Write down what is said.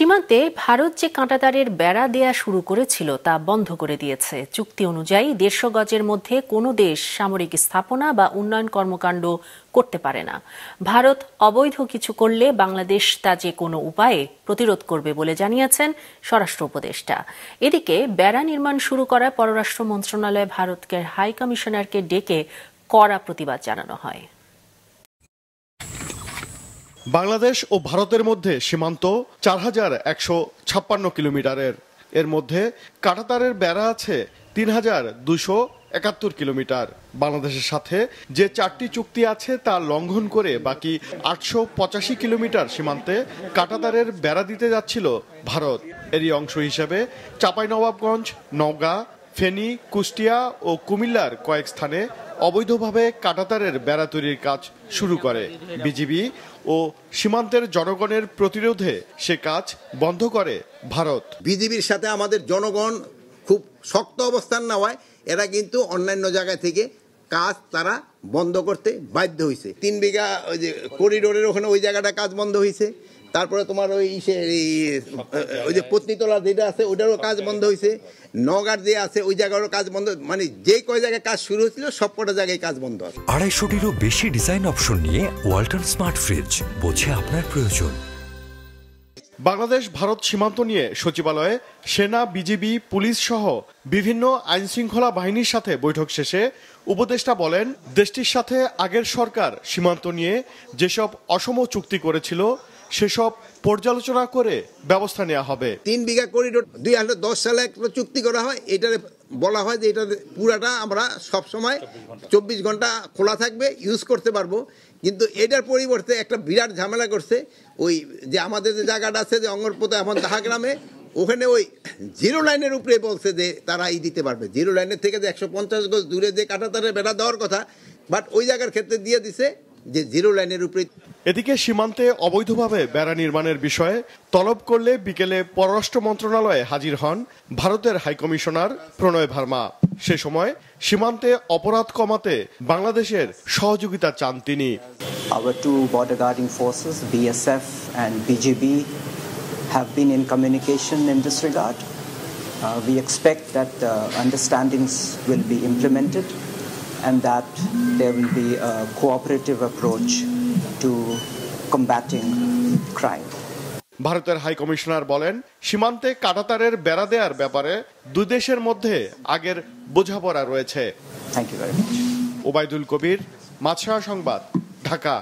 সীমান্তে ভারত যে কাঁটাতারের বেড়া দেয়া শুরু করেছিল তা বন্ধ করে দিয়েছে। চুক্তি অনুযায়ী ১৫০ গজের মধ্যে কোনো দেশ সামরিক স্থাপনা বা উন্নয়ন কর্মকাণ্ড করতে পারে না। ভারত অবৈধ কিছু করলে বাংলাদেশ তা যে কোনো উপায়ে প্রতিরোধ করবে বলে জানিয়েছেন স্বরাষ্ট্র উপদেষ্টা। এদিকে বেড়া নির্মাণ শুরু করায় পররাষ্ট্র মন্ত্রণালয়ে ভারতের হাই কমিশনারকে ডেকে কড়া প্রতিবাদ জানানো হয়। বাংলাদেশ ও ভারতের মধ্যে সীমান্ত ৪,১৫৬ কিলোমিটারের। এর মধ্যে কাঁটাতারের বেড়া আছে ৩,২৭১ কিলোমিটার। বাংলাদেশের সাথে যে ৪টি চুক্তি আছে তা লঙ্ঘন করে বাকি ৮৮৫ কিলোমিটার সীমান্তে কাঁটাতারের বেড়া দিতে যাচ্ছিল ভারত। এরই অংশ হিসেবে চাঁপাইনবাবগঞ্জ, নওগাঁ, ফেনী, কুষ্টিয়া ও কুমিল্লার কয়েক স্থানে অবৈধভাবে কাঁটাতারের বেড়া তৈরির কাজ শুরু করে বিজিবি ও সীমান্তের জনগণের প্রতিরোধে সে কাজ বন্ধ করে ভারত। বিজিবির সাথে আমাদের জনগণ খুব শক্ত অবস্থান নেওয়ায় এরা কিন্তু অন্যান্য জায়গা থেকে কাজ তারা বন্ধ করতে বাধ্য হয়েছে। ৩ বিঘা ওই যে করিডোরের ওখানে ওই জায়গাটা কাজ বন্ধ হয়েছে। তারপরে তোমার ওই যে পত্নীতলা যেটা আছে ওটারও কাজ বন্ধ হয়েছে। নগার যে আছে ওই জায়গারও কাজ বন্ধ, মানে যে কয় জায়গায় কাজ শুরু হয়েছিল সবকটা জায়গায় কাজ বন্ধ আছে। ২৫০টিরও বেশি ডিজাইন অপশন নিয়ে ওয়ালটন স্মার্ট ফ্রিজ, বোঝে আপনার প্রয়োজন। বাংলাদেশ ভারত সীমান্ত নিয়ে সচিবালয়ে সেনা, বিজিবি, পুলিশ সহ বিভিন্ন আইন শৃঙ্খলা বাহিনীর সাথে বৈঠক শেষে উপদেষ্টা বলেন, দেশটির সাথে আগের সরকার সীমান্ত নিয়ে যেসব অসম চুক্তি করেছিল সেসব পর্যালোচনা করে ব্যবস্থা নেওয়া হবে। ৩ বিঘা করিডোর ২০১০ সালে একটা চুক্তি করা হয়। এটা বলা হয় যে এটা পুরাটা আমরা সব সময় ২৪ ঘন্টা খোলা থাকবে, ইউজ করতে পারবো। কিন্তু এটার পরিবর্তে একটা বিরাট ঝামেলা করছে। ওই যে আমাদের যে জায়গাটা আছে যে অঙ্গরপোতা এখন দাহাগ্রামে, ওখানে ওই জিরো লাইনের উপরে বলছে যে তারা দিতে পারবে। জিরো লাইনের থেকে যে ১৫০ গজ দূরে যে কাঁটাতারের বেড়া দেওয়ার কথা, বাট ওই জায়গার ক্ষেত্রে দিয়ে দিছে যে জিরো লাইনের উপরে। এদিকে সীমান্তে অবৈধভাবে বেড়া নির্মাণের বিষয়ে তলব করলে বিকেলে পররাষ্ট্র মন্ত্রণালয়ে হাজির হন ভারতের হাইকমিশনার প্রণয় ভার্মা। সে সময় সীমান্তে অপরাধ কমাতে বাংলাদেশের সহযোগিতা চান তিনি। Our two border guarding forces, BSF and BGB, have been in communication in this regard. We expect that understandings will be implemented and that there will be a cooperative approach to combating crime. ভারতের high commissioner বলেন, সীমান্তে কাঁটাতারের বেড়া দেওয়ার ব্যাপারে দুই দেশের মধ্যে আগের বোঝাপড়া রয়েছে। Thank you very much. Obaidul Kabir, Maasranga সংবাদ, ঢাকা।